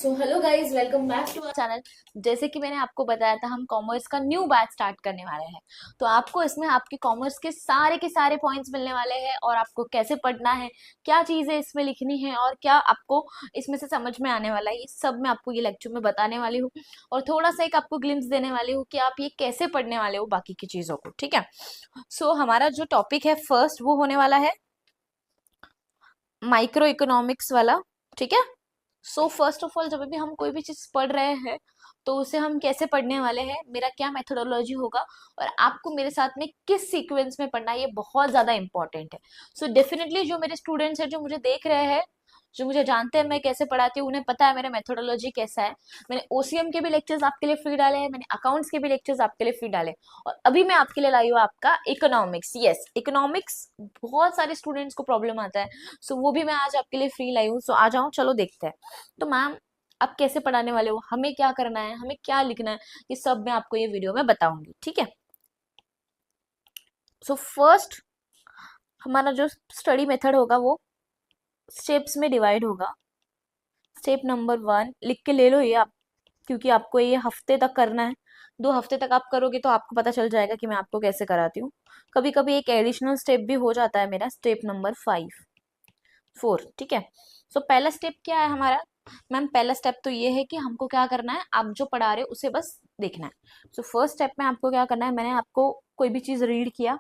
So hello guys, welcome back to our channel. जैसे कि मैंने आपको बताया था, हम कॉमर्स का न्यू बैच स्टार्ट करने वाले हैं। तो आपको इसमें आपके कॉमर्स के सारे पॉइंट्स मिलने वाले हैं और आपको कैसे पढ़ना है, क्या चीजें इसमें लिखनी है और क्या आपको इसमें से समझ में आने वाला है, ये सब मैं आपको ये लेक्चर में बताने वाली हूँ। और थोड़ा सा एक आपको ग्लिम्स देने वाली हूँ कि आप ये कैसे पढ़ने वाले हो बाकी की चीजों को। ठीक है। सो हमारा जो टॉपिक है फर्स्ट वो होने वाला है माइक्रो इकोनॉमिक्स वाला। ठीक है। सो फर्स्ट ऑफ ऑल, जब भी हम कोई भी चीज पढ़ रहे हैं तो उसे हम कैसे पढ़ने वाले हैं, मेरा क्या मेथोडोलॉजी होगा और आपको मेरे साथ में किस सीक्वेंस में पढ़ना है, ये बहुत ज्यादा इंपॉर्टेंट है। सो डेफिनेटली जो मेरे स्टूडेंट्स हैं, जो मुझे देख रहे हैं, जो मुझे जानते हैं मैं कैसे पढ़ाती हूँ, उन्हें पता है मेरा मेथोडोलॉजी कैसा है। मैंने ओसीएम के भी लेक्चर्स आपके लिए फ्री डाले हैं, मैंने अकाउंट्स के भी लेक्चर्स आपके लिए फ्री डाले, और अभी मैं आपके लिए लाई हूँ आपका इकोनॉमिक्स। यस, इकोनॉमिक्स बहुत सारे स्टूडेंट्स को प्रॉब्लम आता है। सो वो भी मैं आज आपके लिए फ्री लाई हूँ। सो आ जाओ, चलो देखते हैं। तो मैम, आप कैसे पढ़ाने वाले हो, हमें क्या करना है, हमें क्या लिखना है, ये सब मैं आपको ये वीडियो में बताऊंगी। ठीक है। सो फर्स्ट, हमारा जो स्टडी मेथड होगा वो स्टेप्स में डिवाइड होगा। स्टेप नंबर 1 लिख के ले लो ये आप, क्योंकि आपको ये हफ्ते तक करना है। 2 हफ्ते तक आप करोगे तो आपको पता चल जाएगा कि मैं आपको कैसे कराती हूँ। कभी कभी एक एडिशनल स्टेप भी हो जाता है मेरा, स्टेप नंबर 4। ठीक है। सो पहला स्टेप क्या है हमारा? मैम, पहला स्टेप तो ये है कि हमको क्या करना है, आप जो पढ़ा रहे हो उसे बस देखना है। सो फर्स्ट स्टेप में आपको क्या करना है, मैंने आपको कोई भी चीज रीड किया,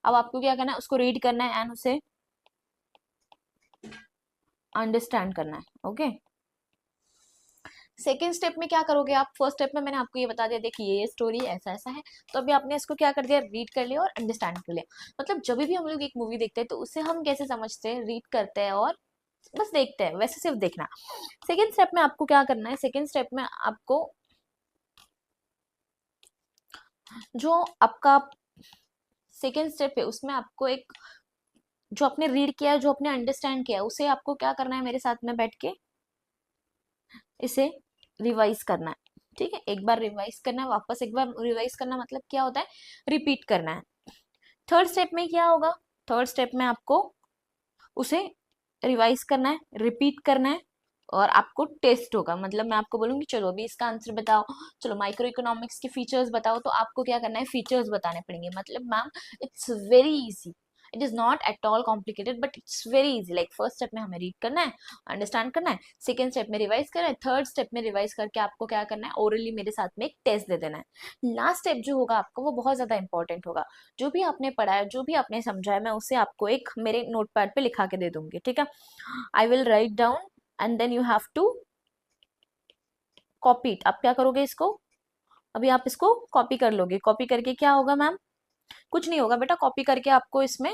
अब आपको क्या करना है, उसको रीड करना है एंड उसे अंडरस्टैंड करना है। ओके। सेकेंड स्टेप में क्या करोगे आप? फर्स्ट स्टेप में मैंने आपको ये बता दिया, देखिए ये स्टोरी ऐसा ऐसा है, तो अभी आपने इसको क्या कर दिया, रीड कर लिया और अंडरस्टैंड कर लिया। मतलब जब भी हम लोग एक मूवी देखते हैं तो उसे हम कैसे समझते हैं, रीड करते हैं और बस देखते हैं, वैसे सिर्फ देखना। सेकेंड स्टेप में आपको क्या करना है, सेकेंड स्टेप में आपको जो आपका सेकेंड स्टेप है उसमें आपको एक, जो आपने रीड किया है, जो आपने अंडरस्टैंड किया है, उसे आपको क्या करना है, मेरे साथ में बैठ के इसे रिवाइज करना है। ठीक है। एक बार रिवाइज करना है, वापस एक बार रिवाइज करना मतलब क्या होता है, रिपीट करना है। थर्ड स्टेप में क्या होगा? थर्ड स्टेप में आपको उसे रिवाइज करना है, रिपीट करना है, और आपको टेस्ट होगा। मतलब मैं आपको बोलूंगी चलो अभी इसका आंसर बताओ, चलो माइक्रो इकोनॉमिक्स के फीचर्स बताओ, तो आपको क्या करना है, फीचर्स बताने पड़ेंगे। मतलब ma'am, it's very easy, it is not at all complicated, but it's very easy. Like first step में हमें रीड करना है, अंडरस्टैंड करना है, सेकेंड स्टेप में रिवाइज करना है, थर्ड स्टेप में रिवाइज करके आपको क्या करना है, ओरली मेरे साथ में एक टेस्ट दे देना है। लास्ट स्टेप जो होगा आपको, वो बहुत ज्यादा इंपॉर्टेंट होगा। जो भी आपने पढ़ा है, जो भी आपने समझा है, मैं उसे आपको एक मेरे नोटपैड पे लिखा के दे दूंगी। ठीक है। I will write down and then you have to copy it. आप क्या करोगे इसको, अभी आप इसको कॉपी कर लोगे। कॉपी करके क्या होगा मैम? कुछ नहीं होगा बेटा, कॉपी करके आपको इसमें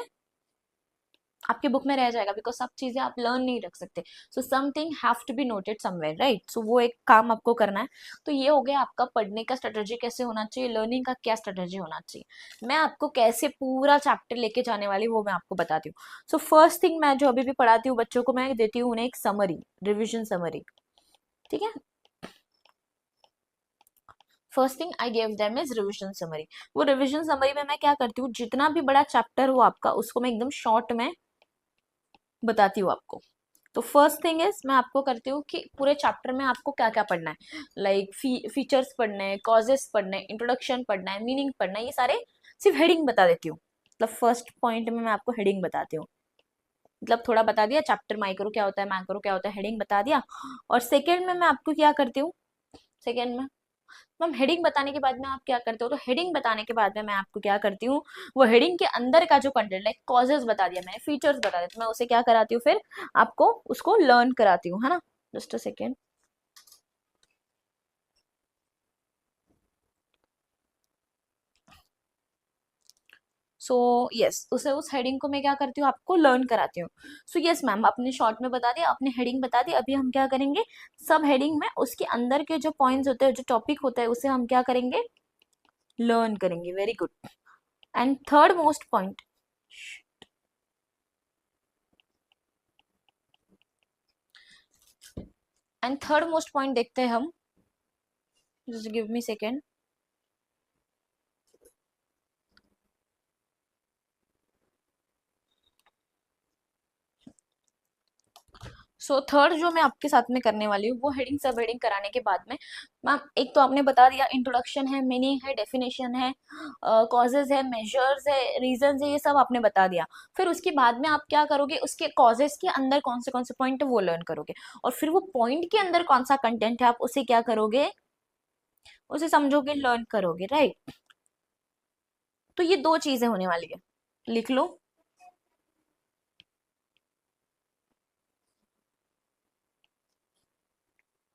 आपकी बुक में रह जाएगा, बिकॉज सब चीजें आप लर्न नहीं रख सकते। So something have to be noted somewhere, right? So वो एक काम आपको करना है। तो ये हो गया आपका पढ़ने का स्ट्रेटेजी कैसे होना चाहिए, लर्निंग का क्या स्ट्रेटेजी होना चाहिए। मैं आपको कैसे पूरा चैप्टर लेके जाने वाली वो मैं आपको बताती हूँ। सो फर्स्ट थिंग, मैं जो अभी भी पढ़ाती हूँ बच्चों को, मैं देती हूँ उन्हें एक समरी, रिविजन समरी। ठीक है। First thing I give them is revision summary. वो रिविजन समरी में मैं क्या करती हूँ, जितना भी बड़ा चैप्टर हो आपका, उसको मैं एकदम शॉर्ट में बताती हूँ आपको। तो फर्स्ट थिंग इज, मैं आपको करती हूँ कि पूरे चैप्टर में आपको क्या क्या पढ़ना है। लाइक फीचर्स पढ़ने हैं, कॉजेस पढ़ने हैं, इंट्रोडक्शन पढ़ना है, मीनिंग पढ़ना है, ये सारे सिर्फ हेडिंग बता देती हूँ। मतलब फर्स्ट पॉइंट में मैं आपको हेडिंग बताती हूँ, मतलब थोड़ा बता दिया चैप्टर, माइक्रो क्या होता है, मैक्रो क्या होता है, हेडिंग बता दिया। और सेकेंड में मैं आपको क्या करती हूँ, सेकेंड में मैम हेडिंग बताने के बाद में आप क्या करते हो, तो हेडिंग बताने के बाद में मैं आपको क्या करती हूँ, वो हेडिंग के अंदर का जो कंटेंट, लाइक कॉजेस बता दिया मैंने, फीचर्स बता दिया, तो मैं उसे क्या कराती हूँ, फिर आपको उसको लर्न कराती हूँ, है ना। Just a second. So yes, उसे उस हेडिंग को मैं क्या करती हूँ, आपको लर्न कराती हूँ। सो यस मैम, अपने शॉर्ट में बता दिया, अपने हेडिंग बता दी। अभी हम क्या करेंगे, सब हेडिंग में उसके अंदर के जो पॉइंट्स होते हैं, जो टॉपिक होता है, उसे हम क्या करेंगे, लर्न करेंगे। Very good. And third most point, and third most point देखते हैं हम। Just give me second. So third जो मैं आपके साथ में करने वाली हूँ वो हेडिंग सब हेडिंग कराने के बाद में मैम एक तो आपने बता दिया इंट्रोडक्शन है, मीनिंग है, डेफिनेशन है, कॉजेज है, मेजर्स है, रीजंस है, ये सब आपने बता दिया। फिर उसके बाद में आप क्या करोगे, उसके कॉजेज के अंदर कौन से पॉइंट है वो लर्न करोगे, और फिर वो पॉइंट के अंदर कौन सा कंटेंट है आप उसे क्या करोगे, उसे समझोगे, लर्न करोगे, राइट। तो ये दो चीजें होने वाली है, लिख लो।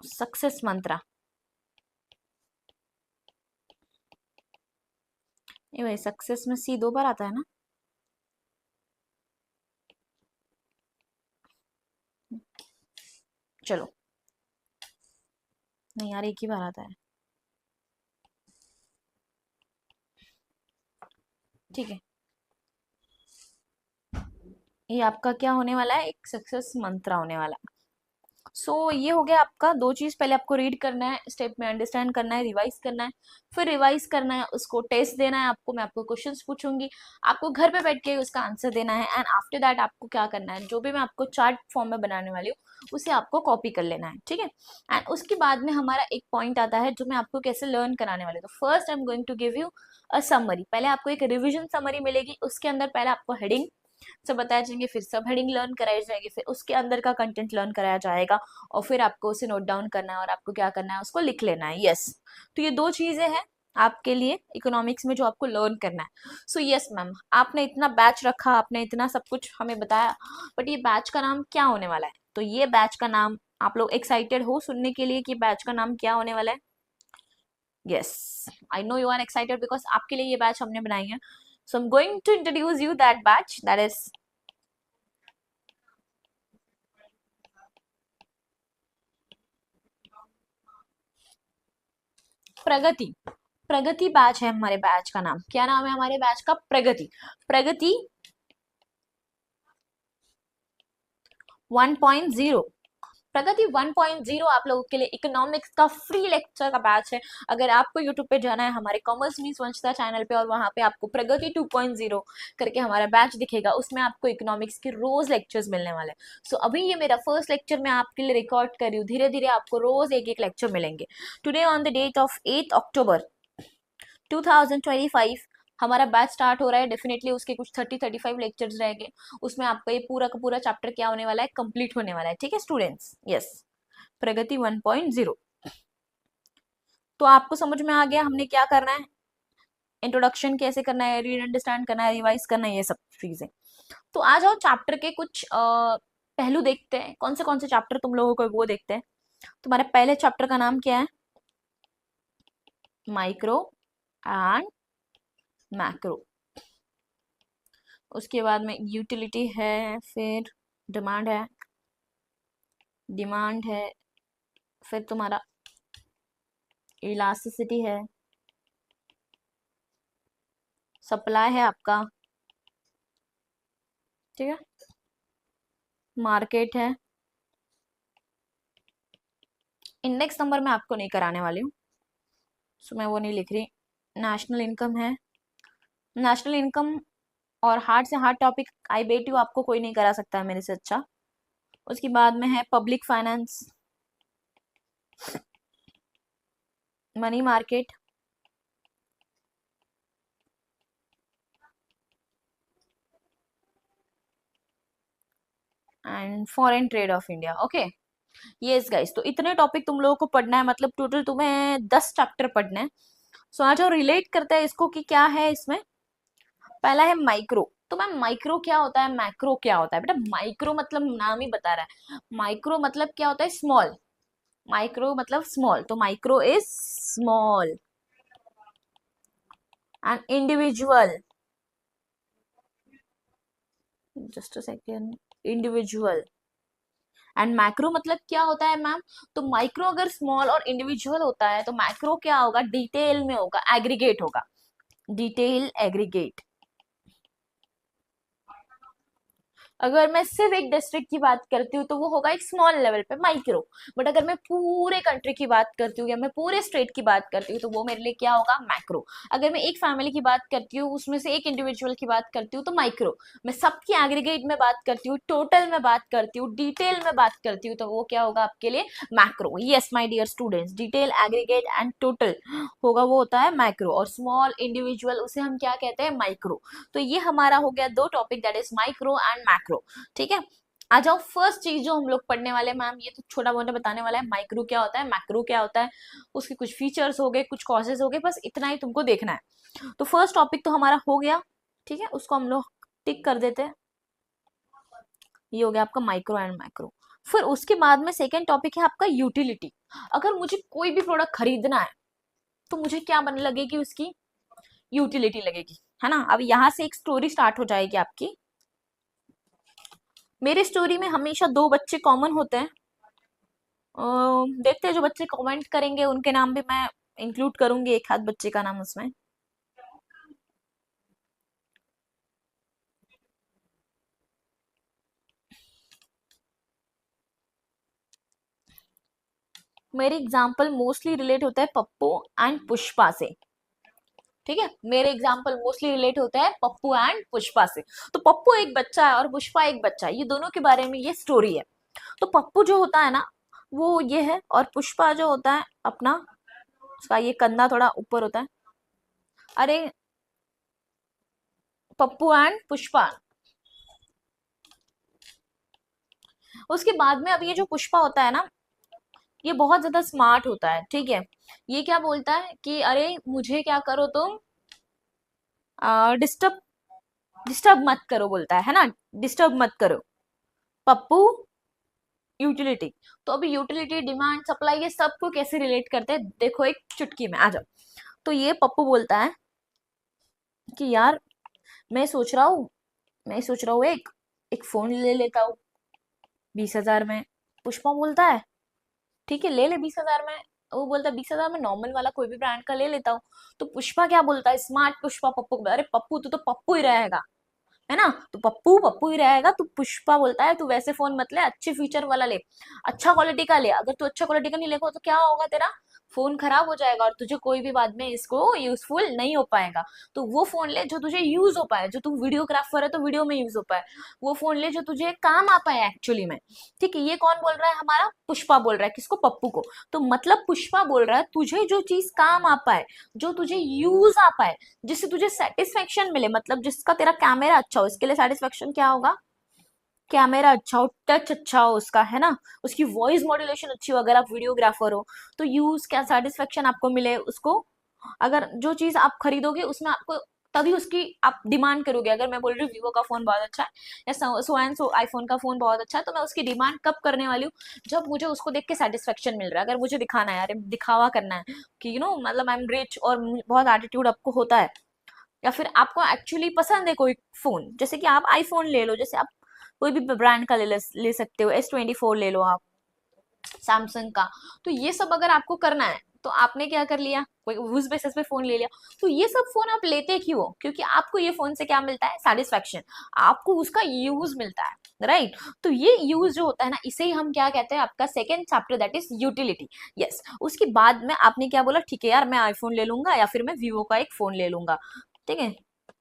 सक्सेस मंत्रा, ये भाई सक्सेस में सी दो बार आता है ना। चलो, नहीं यार एक ही बार आता है, ठीक है। ये आपका क्या होने वाला है, एक सक्सेस मंत्रा होने वाला है। ये हो गया आपका दो चीज, पहले आपको रीड करना है, स्टेप में अंडरस्टैंड करना है, रिवाइज करना है, फिर रिवाइज करना है, उसको टेस्ट देना है आपको, मैं आपको क्वेश्चंस पूछूंगी, आपको घर पे बैठ के उसका आंसर देना है, एंड आफ्टर दैट आपको क्या करना है, जो भी मैं आपको चार्ट फॉर्म में बनाने वाली हूँ उसे आपको कॉपी कर लेना है, ठीक है। एंड उसके बाद में हमारा एक पॉइंट आता है जो मैं आपको कैसे लर्न कराने वाली हूँ। तो first I am going to give you a summary, पहले आपको एक रिविजन समरी मिलेगी, उसके अंदर पहले आपको हेडिंग सब बताए जाएंगे, फिर सब हेडिंग लर्न कराई जाएगी, फिर उसके अंदर का कंटेंट लर्न कराया जाएगा, और फिर आपको उसे नोट डाउन करना है और आपको क्या करना है, उसको लिख लेना है, यस। तो ये दो चीजें हैं आपके लिए इकोनॉमिक्स में जो आपको लर्न करना है। सो यस मैम, आपने इतना बैच रखा, आपने इतना सब कुछ हमें बताया, बट ये बैच का नाम क्या होने वाला है, तो ये बैच का नाम, आप लोग एक्साइटेड हो सुनने के लिए कि बैच का नाम क्या होने वाला है? Yes, I know you are excited because आपके लिए ये बैच हमने बनाई है। So I am going to introduce you that batch, that is Pragati. Pragati batch है हमारे बैच का नाम, क्या नाम है हमारे बैच का? प्रगति। प्रगति 1.0। प्रगति 1.0 आप लोगों के लिए इकोनॉमिक्स का फ्री लेक्चर का बैच है। अगर आपको यूट्यूब पे जाना है हमारे कॉमर्स मीन्स वंशिता चैनल पे, और वहां पे आपको प्रगति 2.0 करके हमारा बैच दिखेगा, उसमें आपको इकोनॉमिक्स के रोज लेक्चर्स मिलने वाले हैं। अभी ये मेरा फर्स्ट लेक्चर मैं आपके लिए रिकॉर्ड कर रही हूँ, धीरे धीरे आपको रोज एक एक लेक्चर मिलेंगे। Today on the date of 8 October 2025 हमारा बैच स्टार्ट हो रहा है। डेफिनेटली उसके कुछ 30-35 लेक्चर्स रहेंगे, उसमें आपका ये पूरा का पूरा चैप्टर क्या होने वाला है, कंप्लीट होने वाला है, ठीक है स्टूडेंट्स, यस। प्रगति 1.0। तो आपको समझ में आ गया हमने क्या करना है, इंट्रोडक्शन कैसे करना है, रीड अंडरस्टैंड करना है, रिवाइज करना है, ये सब चीजें। तो आ जाओ चैप्टर के कुछ पहलू देखते हैं, कौन से चैप्टर तुम लोगों को वो देखते हैं। तुम्हारे पहले चैप्टर का नाम क्या है? Micro and macro. उसके बाद में यूटिलिटी है, फिर डिमांड है, डिमांड है, फिर तुम्हारा इलास्टिसिटी है, सप्लाई है आपका, ठीक है, मार्केट है, इंडेक्स नंबर मैं आपको नहीं कराने वाली हूँ, सो मैं वो नहीं लिख रही। नेशनल इनकम है, नेशनल इनकम और हार्ड से hard topic I bet you आपको कोई नहीं करा सकता है मेरे से अच्छा। उसके बाद में है public finance, money market, and foreign trade off India, okay. Yes guys, तो इतने टॉपिक तुम लोगों को पढ़ना है, मतलब टोटल तुम्हें 10 चैप्टर पढ़ना है। सो आज और रिलेट करते हैं इसको कि क्या है इसमें। पहला है माइक्रो। तो मैम माइक्रो क्या होता है, मैक्रो क्या होता है? बेटा माइक्रो मतलब नाम ही बता रहा है, माइक्रो मतलब क्या होता है, स्मॉल। माइक्रो मतलब स्मॉल, तो micro is small and individual, just a second, individual. And macro मतलब क्या होता है मैम? तो माइक्रो अगर स्मॉल और इंडिविजुअल होता है तो मैक्रो क्या होगा, डिटेल में होगा, एग्रीगेट होगा, डिटेल एग्रीगेट। अगर मैं सिर्फ एक डिस्ट्रिक्ट की बात करती हूँ तो वो होगा एक स्मॉल लेवल पे माइक्रो। बट अगर मैं पूरे कंट्री की बात करती हूँ या मैं पूरे स्टेट की बात करती हूँ तो वो मेरे लिए क्या होगा, मैक्रो। अगर मैं एक फैमिली की बात करती हूँ, उसमें से एक इंडिविजुअल की बात करती हूँ तो माइक्रो। मैं सबकी एग्रीगेट में बात करती हूँ, टोटल में बात करती हूँ, डिटेल में बात करती हूँ तो वो क्या होगा आपके लिए, macro. Yes my dear students, detail, aggregate and total होगा वो होता है मैक्रो, और स्मॉल इंडिविजुअल उसे हम क्या कहते हैं, माइक्रो। तो ये हमारा हो गया दो topic, that is micro and macro. ठीक है, आ जाओ फर्स्ट चीज जो हम लोग पढ़ने वाले, मैम ये तो छोटा मोटा बताने वाला है, माइक्रो क्या होता है, मैक्रो क्या होता है, उसके कुछ फीचर्स हो गए, कुछ कॉजेस हो गए, बस इतना ही तुमको देखना है। तो फर्स्ट टॉपिक तो हमारा हो गया, ठीक है, उसको हम लोग टिक कर देते हैं। ये हो गया आपका माइक्रो एंड मैक्रो। फिर उसके बाद में सेकेंड टॉपिक है आपका यूटिलिटी। अगर मुझे कोई भी प्रोडक्ट खरीदना है तो मुझे क्या बन लगेगी, उसकी यूटिलिटी लगेगी, है ना। अब यहाँ से एक स्टोरी स्टार्ट हो जाएगी आपकी। मेरी स्टोरी में हमेशा दो बच्चे कॉमन होते हैं। देखते हैं जो बच्चे कमेंट करेंगे उनके नाम भी मैं इंक्लूड करूंगी, एक आध बच्चे का नाम उसमें। मेरी एग्जाम्पल मोस्टली रिलेट होता है पप्पू एंड पुष्पा से। ठीक है, मेरे एग्जाम्पल मोस्टली रिलेट होता है पप्पू एंड पुष्पा से। तो पप्पू एक बच्चा है और पुष्पा एक बच्चा है, ये दोनों के बारे में ये स्टोरी है। तो पप्पू जो होता है ना वो ये है, और पुष्पा जो होता है अपना, उसका ये कंधा थोड़ा ऊपर होता है। अरे पप्पू एंड पुष्पा। उसके बाद में अब ये जो पुष्पा होता है ना, ये बहुत ज्यादा स्मार्ट होता है। ठीक है, ये क्या बोलता है कि अरे मुझे क्या करो तुम, डिस्टर्ब डिस्टर्ब मत करो, बोलता है ना, डिस्टर्ब मत करो। पप्पू यूटिलिटी। तो अभी यूटिलिटी, डिमांड, सप्लाई, ये सबको कैसे रिलेट करते हैं देखो एक चुटकी में, आ जाओ। तो ये पप्पू बोलता है कि यार मैं सोच रहा हूँ मैं सोच रहा हूँ एक एक फोन ले लेता हूँ 20,000 में। पुष्पा बोलता है ठीक है ले ले 20,000 में। वो बोलता है 20,000 में नॉर्मल वाला कोई भी ब्रांड का ले लेता हूँ। तो पुष्पा क्या बोलता है, स्मार्ट पुष्पा पप्पू को, अरे पप्पू तू तो पप्पू ही रहेगा, है ना, तो पप्पू पप्पू ही रहेगा। तो पुष्पा बोलता है तू वैसे फोन मत ले, अच्छे फीचर वाला ले, अच्छा क्वालिटी का ले। अगर तू अच्छा क्वालिटी का नहीं लेगा तो क्या होगा, तेरा फोन खराब हो जाएगा और तुझे कोई भी बाद में इसको यूजफुल नहीं हो पाएगा। तो वो फोन ले जो तुझे यूज हो पाए, जो तू वीडियोग्राफर है तो वीडियो में यूज हो पाए, वो फोन ले जो तुझे काम आ पाए एक्चुअली में। ठीक है, ये कौन बोल रहा है, हमारा पुष्पा बोल रहा है, किसको, पप्पू को। तो मतलब पुष्पा बोल रहा है तुझे जो चीज काम आ पाए, जो तुझे यूज आ पाए, जिससे तुझे सेटिस्फेक्शन मिले, मतलब जिसका तेरा कैमरा अच्छा हो, इसके लिए सेटिस्फेक्शन क्या होगा, कैमरा अच्छा हो, टच अच्छा हो उसका, है ना, उसकी वॉइस मॉड्यूलेशन अच्छी हो, अगर आप वीडियोग्राफर हो तो यूज क्या सेटिस्फेक्शन आपको मिले उसको। अगर जो चीज आप खरीदोगे उसमें आपको, तभी उसकी आप डिमांड करोगे। अगर मैं बोल रही हूँ वीवो का फोन बहुत अच्छा है या सो एंड सो आईफोन का फोन बहुत अच्छा है, तो मैं उसकी डिमांड कब करने वाली हूँ, जब मुझे उसको देख के सेटिस्फेक्शन मिल रहा है। अगर मुझे दिखाना है, यार दिखावा करना है कि मतलब आई एम रिच और बहुत एटीट्यूड आपको होता है, या फिर आपको एक्चुअली पसंद है कोई फोन, जैसे कि आप आईफोन ले लो, जैसे आप कोई भी ब्रांड का ले सकते हो, S24 ले लो आप, सैमसंग का। तो ये सब अगर आपको करना है तो आपने क्या कर लिया, कोई उस बेसिस पे फोन ले लिया। तो ये सब फोन आप लेते क्यों हो, क्योंकि आपको ये फोन से क्या मिलता है, सेटिस्फेक्शन, आपको उसका यूज मिलता है, राइट। तो ये यूज जो होता है ना, इसे ही हम क्या कहते हैं, आपका second chapter, that is utility. Yes, उसके बाद में आपने क्या बोला, ठीक है यार मैं आईफोन ले लूंगा या फिर मैं वीवो का एक फोन ले लूंगा। ठीक है,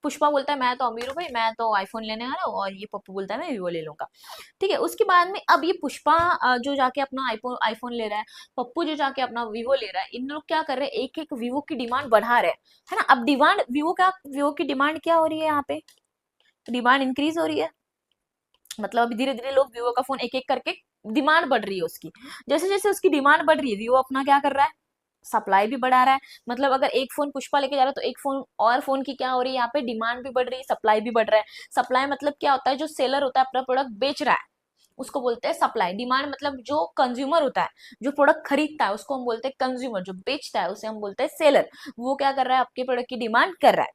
पुष्पा बोलता है मैं तो अमीर हूँ भाई, मैं तो आईफोन लेने वाला हूँ, और ये पप्पू बोलता है मैं वीवो ले लूंगा। ठीक है, उसके बाद में अब ये पुष्पा जो जाके अपना आईफोन आईफोन ले रहा है, पप्पू जो जाके अपना वीवो ले रहा है, इन लोग क्या कर रहे हैं, एक एक वीवो की डिमांड बढ़ा रहे हैं, है ना। अब डिमांड वीवो की डिमांड क्या हो रही है, यहाँ पे डिमांड इंक्रीज हो रही है। मतलब अभी धीरे धीरे लोग वीवो का फोन एक एक करके, डिमांड बढ़ रही है उसकी। जैसे जैसे उसकी डिमांड बढ़ रही है, वीवो अपना क्या कर रहा है, सप्लाई भी बढ़ा रहा है। मतलब अगर एक फोन पुष्पा लेके जा रहा है तो एक फोन और फोन की क्या हो रही है, यहाँ पे डिमांड भी बढ़ रही है, सप्लाई भी बढ़ रहा है। सप्लाई मतलब क्या होता है, जो सेलर होता है अपना प्रोडक्ट बेच रहा है उसको बोलते हैं सप्लाई। डिमांड मतलब जो कंज्यूमर होता है, जो प्रोडक्ट खरीदता है उसको हम बोलते हैं कंज्यूमर, जो बेचता है उसे हम बोलते हैं सेलर। वो क्या कर रहा है, आपके प्रोडक्ट की डिमांड कर रहा है।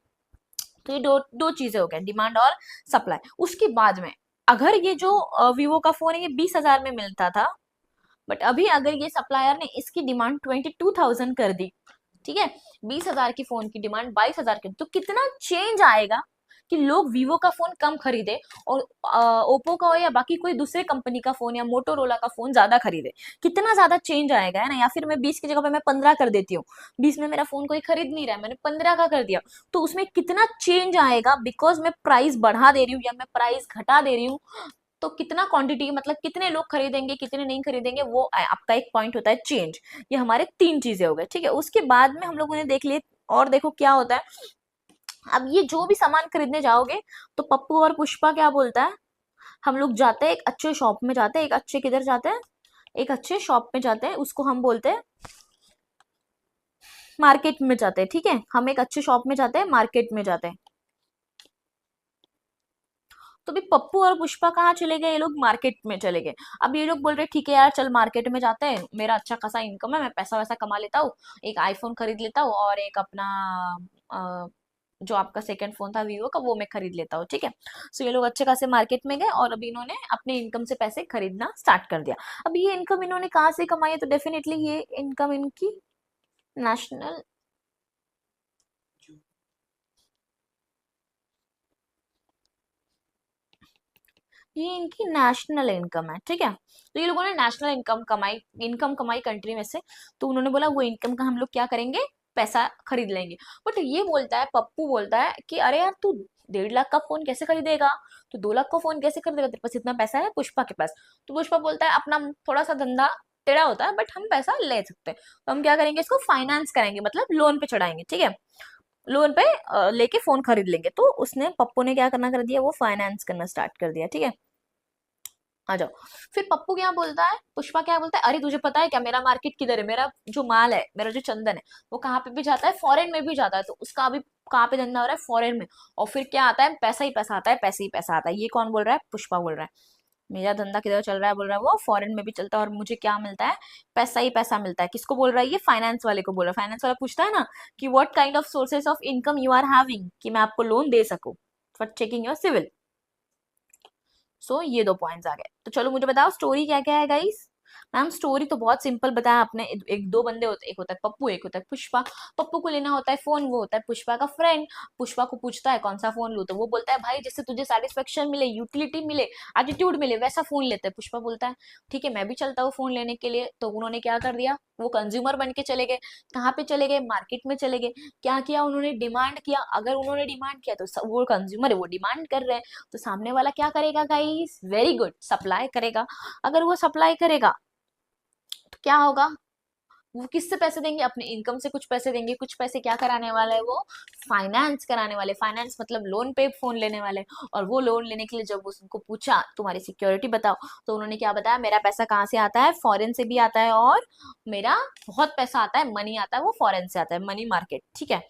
तो ये दो दो चीजें हो गई, डिमांड और सप्लाई। उसके बाद में अगर ये जो वीवो का फोन है ये 20,000 में मिलता था, बट अभी अगर ये सप्लायर ने इसकी डिमांड 22,000 कर दी, ठीक है, 20,000 की फोन की डिमांड 22,000 कर दी, तो कितना चेंज आएगा, कि लोग वीवो का फोन कम खरीदे और ओप्पो का हो या बाकी कोई दूसरे कंपनी का फोन या मोटोरोला का फोन ज्यादा खरीदे। कितना ज्यादा चेंज आएगा, है ना? या फिर मैं 20 की जगह पे मैं 15 कर देती हूँ, 20 में मेरा फोन कोई खरीद नहीं रहा है, मैंने 15 का कर दिया, तो उसमें कितना चेंज आएगा, बिकॉज मैं प्राइस बढ़ा दे रही हूँ या मैं प्राइस घटा दे रही हूँ। तो कितना क्वांटिटी, मतलब कितने लोग खरीदेंगे कितने नहीं खरीदेंगे, वो आपका एक पॉइंट होता है चेंज। ये हमारे 3 चीजें हो गए, ठीक है। उसके बाद में हम लोगों ने देख लिए, और देखो क्या होता है। अब ये जो भी सामान खरीदने जाओगे, तो पप्पू और पुष्पा क्या बोलता है, हम लोग जाते हैं एक अच्छे शॉप में, जाते हैं एक अच्छे, किधर जाते हैं, एक अच्छे शॉप में जाते हैं, उसको हम बोलते हैं मार्केट में जाते हैं, ठीक है। हम एक अच्छे शॉप में जाते हैं, मार्केट में जाते हैं। तो भी पप्पू और पुष्पा कहाँ चले गए, ये लोग मार्केट में चले गए। अब ये लोग बोल रहे ठीक है यार, चल मार्केट में जाते हैं, मेरा अच्छा खासा इनकम है, मैं पैसा वैसा कमा लेता हूँ, एक आईफोन खरीद लेता हूँ और एक अपना अ, जो आपका सेकंड फोन था वीवो का, वो मैं खरीद लेता हूँ, ठीक है। सो ये लोग अच्छे खासे मार्केट में गए और अभी इन्होंने अपने इनकम से पैसे खरीदना स्टार्ट कर दिया। अब ये इनकम इन्होंने कहाँ से कमाई है, तो डेफिनेटली ये इनकम इनकी नेशनल, ये इनकी नेशनल इनकम है, ठीक है। तो ये लोगों ने नेशनल इनकम कमाई कंट्री में से, तो उन्होंने बोला वो इनकम का हम लोग क्या करेंगे, पैसा खरीद लेंगे। बट ये बोलता है, पप्पू बोलता है कि अरे यार तू 1.5 लाख का फोन कैसे खरीदेगा, तो 2 लाख का फोन कैसे खरीदेगा, तेरे पास इतना पैसा है पुष्पा के पास। तो पुष्पा बोलता है अपना थोड़ा सा धंधा टेढ़ा होता है, बट हम पैसा ले सकते हैं, तो हम क्या करेंगे, इसको फाइनेंस करेंगे, मतलब लोन पे चढ़ाएंगे, ठीक है। लोन पे लेके फोन खरीद लेंगे। तो उसने, पप्पू ने क्या करना कर दिया, वो फाइनेंस करना स्टार्ट कर दिया, ठीक है। आ जाओ। फिर पप्पू क्या बोलता है, पुष्पा क्या बोलता है, अरे तुझे पता है क्या मेरा मार्केट किधर है, मेरा जो माल है, मेरा जो चंदन है, वो कहाँ पे भी जाता है, फॉरेन में भी जाता है, तो उसका अभी कहाँ पे धंधा हो रहा है, फॉरेन में। और फिर क्या आता है, पैसा ही पैसा आता है, पैसे ही पैसा आता है। ये कौन बोल रहा है, पुष्पा बोल रहा है। मेरा धंधा किधर चल रहा है, बोल रहा है वो फॉरेन में भी चलता है और मुझे क्या मिलता है, पैसा ही पैसा मिलता है। किसको बोल रहा है, ये फाइनेंस वाले को बोल रहा है। फाइनेंस वाला पूछता है ना कि what kind of sources of income you are having, कि मैं आपको लोन दे सकूं for checking your CIBIL. So ये 2 पॉइंट्स आ गए। तो चलो मुझे बताओ स्टोरी क्या क्या है गाइस। मैम स्टोरी तो बहुत सिंपल बताया आपने। एक दो बंदे होते, एक होता है पप्पू, एक होता है पुष्पा। पप्पू को लेना होता है फोन, वो होता है पुष्पा का फ्रेंड। पुष्पा को पूछता है कौन सा फोन लूं, तो वो बोलता है भाई जिससे तुझे सेटिस्फेक्शन मिले, यूटिलिटी मिले, एटीट्यूड मिले, वैसा फोन लेते हैं। पुष्पा बोलता है ठीक है मैं भी चलता हूँ फोन लेने के लिए। तो उन्होंने क्या कर दिया, वो कंज्यूमर बन के चले गए। कहाँ पे चले गए, मार्केट में चले गए। क्या किया उन्होंने, डिमांड किया। अगर उन्होंने डिमांड किया तो वो कंज्यूमर है, वो डिमांड कर रहे हैं, तो सामने वाला क्या करेगा गाइस, वेरी गुड, सप्लाई करेगा। अगर वो सप्लाई करेगा तो क्या होगा, वो किससे पैसे देंगे, अपने इनकम से कुछ पैसे देंगे। कुछ पैसे क्या कराने वाला है वो, फाइनेंस कराने वाले। फाइनेंस मतलब लोन पे फोन लेने वाले। और वो लोन लेने के लिए जब उसको पूछा तुम्हारी सिक्योरिटी बताओ, तो उन्होंने क्या बताया, मेरा पैसा कहाँ से आता है, फॉरेन से भी आता है, और मेरा बहुत पैसा आता है, मनी आता है, वो फॉरेन से आता है, मनी मार्केट, ठीक है।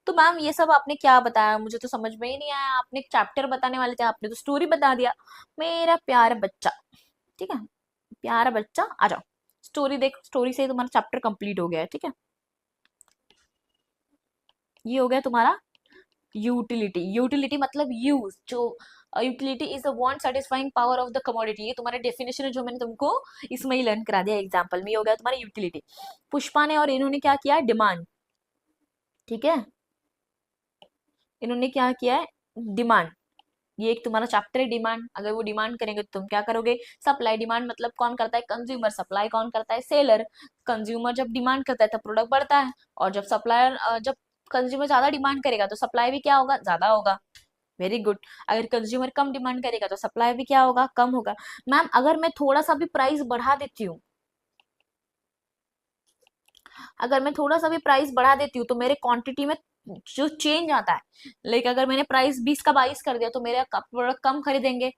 तो मैम ये सब आपने क्या बताया, मुझे तो समझ में ही नहीं आया। आपने एक चैप्टर बताने वाले थे, आपने तो स्टोरी बता दिया। मेरा प्यारा बच्चा, ठीक है, प्यारा बच्चा आ जाओ। स्टोरी देख, स्टोरी से ही तुम्हारा चैप्टर कंप्लीट हो गया है, ठीक है। ये हो गया तुम्हारा यूटिलिटी। यूटिलिटी मतलब यूज, जो utility is the want satisfying power of the commodity. ये तुम्हारे डेफिनेशन है जो मैंने तुमको इसमें ही लर्न करा दिया एग्जांपल में। ये हो गया तुम्हारा यूटिलिटी। पुष्पा ने और इन्होंने क्या किया, डिमांड, ठीक है। इन्होंने क्या किया है, डिमांड। ये एक तुम्हारा चैप्टर है डिमांड। अगर वो डिमांड करेंगे तो तुम क्या करोगे, सप्लाई। डिमांड मतलब कौन करता है, कंज्यूमर। सप्लाई कौन करता है, सेलर। कंज्यूमर जब डिमांड करता है तब प्रोडक्ट बढ़ता है, और जब सप्लायर, जब कंज्यूमर ज्यादा डिमांड करेगा तो सप्लाई भी क्या होगा, ज्यादा होगा। Very good. अगर कंज्यूमर कम डिमांड करेगा तो सप्लाई भी क्या होगा, कम होगा। मैम अगर मैं थोड़ा सा भी प्राइस बढ़ा देती हूँ, अगर मैं थोड़ा सा भी प्राइस बढ़ा देती हूँ तो मेरे क्वांटिटी में जो चेंज आता है, लाइक अगर मैंने प्राइस 20 का 22 कर दिया तो मेरा प्रोडक्ट कम खरीदेंगे।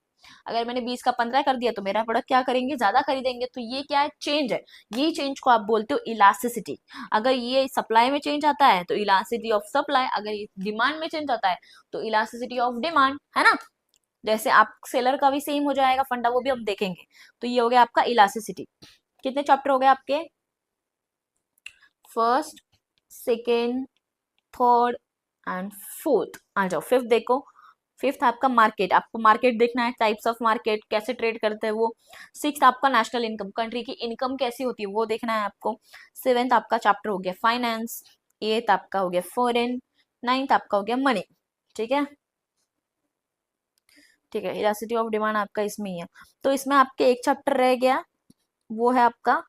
अगर मैंने 20 का 15 कर दिया तो मेरा प्रोडक्ट क्या करेंगे, ज्यादा खरीदेंगे। तो ये क्या है, चेंज है। ये चेंज को आप बोलते हो इलास्टिसिटी। अगर ये सप्लाई में चेंज आता है तो इलास्टिसिटी ऑफ सप्लाई, अगर ये डिमांड में चेंज आता है तो इलास्टिसिटी ऑफ डिमांड, है ना। जैसे आप सेलर का भी सेम हो जाएगा फंडा, वो भी हम देखेंगे। तो ये हो गया आपका इलास्टिसिटी। कितने चैप्टर हो गए आपके, first, second, third and fourth. आ जाओ फिफ्थ देखो। फिफ्थ आपका मार्केट, आपको मार्केट देखना है, टाइप्स ऑफ मार्केट, कैसे ट्रेड करते हैं वो। सिक्स आपका नेशनल इनकम, कंट्री की इनकम कैसी होती है वो देखना है आपको। सेवेंथ आपका चैप्टर हो गया फाइनेंस। एथ आपका हो गया फॉरेन। नाइन्थ आपका हो गया मनी, ठीक है। ठीक है, इलास्टिसिटी ऑफ डिमांड आपका इसमें ही है। तो इसमें आपके एक चैप्टर रह गया, वो है आपका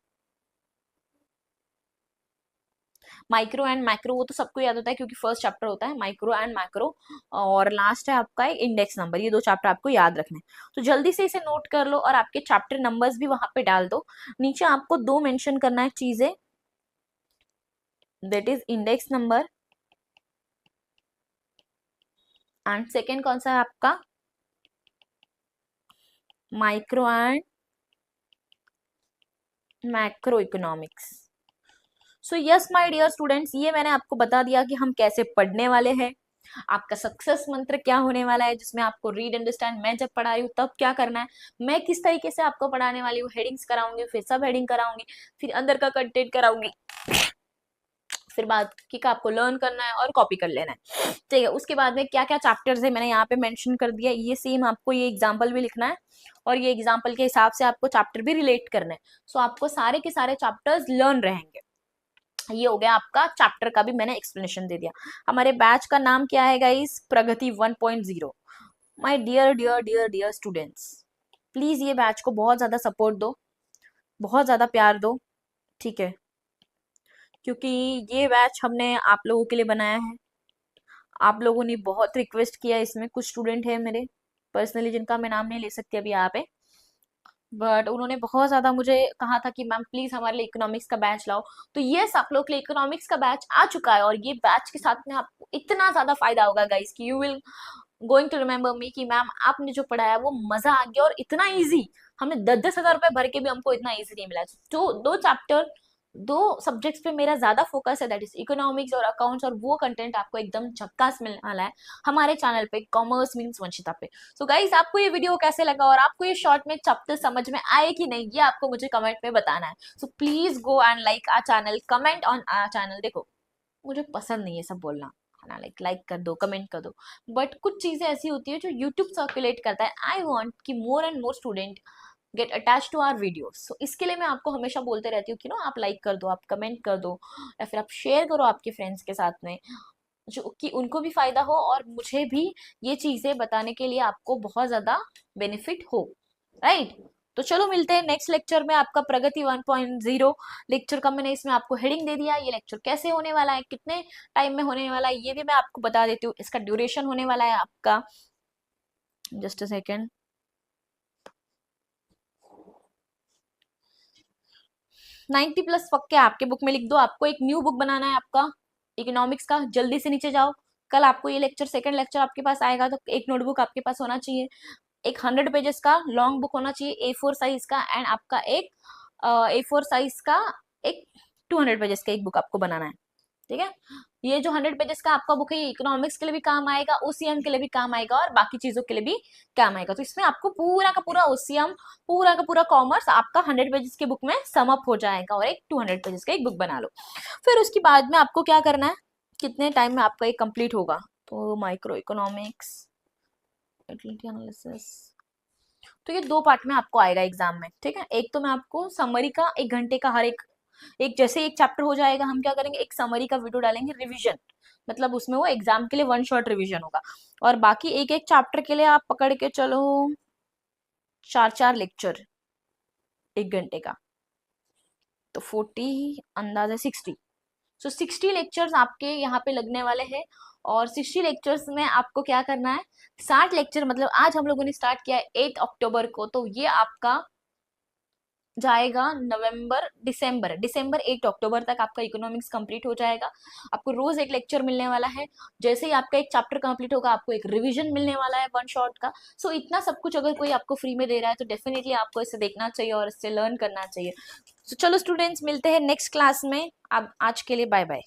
माइक्रो एंड मैक्रो। वो तो सबको याद होता है क्योंकि फर्स्ट चैप्टर होता है माइक्रो एंड मैक्रो, और लास्ट है आपका इंडेक्स नंबर। ये दो चैप्टर आपको याद रखने हैं। तो जल्दी से इसे नोट कर लो और आपके चैप्टर नंबर्स भी वहां पे डाल दो। नीचे आपको दो मेंशन करना है चीजें, that is index number and second कौन सा है आपका micro and macro economics. So yes my dear students, ये मैंने आपको बता दिया कि हम कैसे पढ़ने वाले हैं। आपका सक्सेस मंत्र क्या होने वाला है, जिसमें आपको रीड अंडरस्टैंड, मैं जब पढ़ा रही हूँ तब क्या करना है, मैं किस तरीके से आपको पढ़ाने वाली हूँ, हेडिंग्स कराऊंगी, फिर सब हेडिंग कराऊंगी, फिर अंदर का कंटेंट कराऊंगी, फिर बाकी का आपको लर्न करना है और कॉपी कर लेना है। ठीक है, उसके बाद में क्या क्या चैप्टर्स है मैंने यहाँ पे मेंशन कर दिया। ये सेम आपको ये एग्जाम्पल भी लिखना है और ये एग्जाम्पल के हिसाब से आपको चैप्टर भी रिलेट करना है। सो आपको सारे के सारे चैप्टर्स लर्न रहेंगे। ये हो गया आपका चैप्टर का भी मैंने एक्सप्लेनेशन दे दिया। हमारे बैच का नाम क्या है guys, Pragati 1.0। My dear dear dear dear students, please ये बैच को बहुत ज्यादा सपोर्ट दो, बहुत ज्यादा प्यार दो, ठीक है, क्योंकि ये बैच हमने आप लोगों के लिए बनाया है। आप लोगों ने बहुत रिक्वेस्ट किया, इसमें कुछ स्टूडेंट है मेरे पर्सनली जिनका मैं नाम नहीं ले सकती अभी यहाँ पे, बट उन्होंने बहुत ज्यादा मुझे कहा था कि मैम प्लीज हमारे लिए इकोनॉमिक्स का बैच लाओ। तो यस, आप लोग के लिए इकोनॉमिक्स का बैच आ चुका है और ये बैच के साथ में आपको इतना ज्यादा फायदा होगा गाइस कि you will going to remember me कि मैम आपने जो पढ़ाया वो मजा आ गया और इतना इजी। हमने 10-10 हजार रुपए भर के भी हमको इतना इजी नहीं मिला। तो दो चैप्टर, दो सब्जेक्ट्स पे मेरा ज्यादा फोकस है, दैट इज इकोनॉमिक्स और अकाउंट्स, और वो कंटेंट आपको एकदम झक्कास मिलने वाला है हमारे चैनल पे कॉमर्स मीन्स वंशिता पे। सो गाइस, आपको ये वीडियो कैसे लगा और आपको ये शॉर्ट में चैप्टर समझ में आए कि नहीं, ये आपको मुझे कमेंट में बताना है। So please go and like our channel, comment on our channel. देखो, मुझे पसंद नहीं है सब बोलना, है ना, लाइक कर दो, कमेंट कर दो, बट कुछ चीजें ऐसी होती है जो यूट्यूब सर्कुलेट करता है। आई वांट कि more and more student get attach to our videos. So इसके लिए मैं आपको हमेशा बोलते रहती हूँ कि नो, आप लाइक कर दो, आप कमेंट कर दो, या फिर आप शेयर करो आपके फ्रेंड्स के साथ में, जो कि उनको भी फायदा हो और मुझे भी ये चीजें बताने के लिए आपको बहुत ज्यादा बेनिफिट हो, राइट। तो चलो मिलते हैं नेक्स्ट लेक्चर में। आपका प्रगति 1.0 लेक्चर का मैंने इसमें आपको हेडिंग दे दिया। ये लेक्चर कैसे होने वाला है, कितने टाइम में होने वाला है, ये भी मैं आपको बता देती हूँ। इसका ड्यूरेशन होने वाला है आपका, जस्ट अ सेकेंड, 90+ पक्के आपके बुक में लिख दो। आपको एक न्यू बुक बनाना है आपका इकोनॉमिक्स का, जल्दी से नीचे जाओ। कल आपको ये लेक्चर, सेकंड लेक्चर आपके पास आएगा, तो एक नोटबुक आपके पास होना चाहिए, एक 100 पेजेस का लॉन्ग बुक होना चाहिए A4 साइज का, एंड आपका एक A4 साइज का एक 200 पेजेस का एक बुक आपको बनाना है, ठीक है। ये जो 100 पेजेस का आपका बुक है, ये इकोनॉमिक्स के लिए भी काम आएगा, ओसीएम के लिए भी काम आएगा और बाकी चीजों के लिए भी काम आएगा। तो इसमें आपको पूरा का पूरा ओसीएम, पूरा का पूरा कॉमर्स आपका 100 पेजेस के बुक में सम अप हो जाएगा, और एक 200 पेजेस का एक बुक बना लो। फिर उसके बाद में आपको क्या करना है, कितने टाइम में आपका ये कंप्लीट होगा, तो माइक्रो इकोनॉमिक्स, यूटिलिटी एनालिसिस, तो ये दो पार्ट में आपको आएगा एग्जाम में, ठीक है। एक तो मैं आपको समरी का 1 घंटे का हर एक, जैसे एक चैप्टर हो जाएगा, हम क्या करेंगे, एक समरी का वीडियो डालेंगे, रिवीजन, मतलब उसमें वो एग्जाम के लिए 1 शॉट रिवीजन होगा। और बाकी एक एक चैप्टर के लिए आप पकड़ के चलो 4-4 लेक्चर 1 घंटे का, तो 40 अंदाजा 60। सो 60 लेक्चर्स आपके यहाँ पे लगने वाले हैं। और 60 लेक्चर्स में आपको क्या करना है, 60 लेक्चर, मतलब आज हम लोगों ने स्टार्ट किया है 8 अक्टूबर को, तो ये आपका जाएगा नवंबर, दिसंबर, दिसंबर 8 अक्टूबर तक आपका इकोनॉमिक्स कंप्लीट हो जाएगा। आपको रोज एक लेक्चर मिलने वाला है। जैसे ही आपका एक चैप्टर कंप्लीट होगा, आपको एक रिवीजन मिलने वाला है 1 शॉट का। सो इतना सब कुछ अगर कोई आपको फ्री में दे रहा है, तो डेफिनेटली आपको इसे देखना चाहिए और इससे लर्न करना चाहिए। तो चलो स्टूडेंट्स, मिलते हैं नेक्स्ट क्लास में। अब आज के लिए बाय बाय।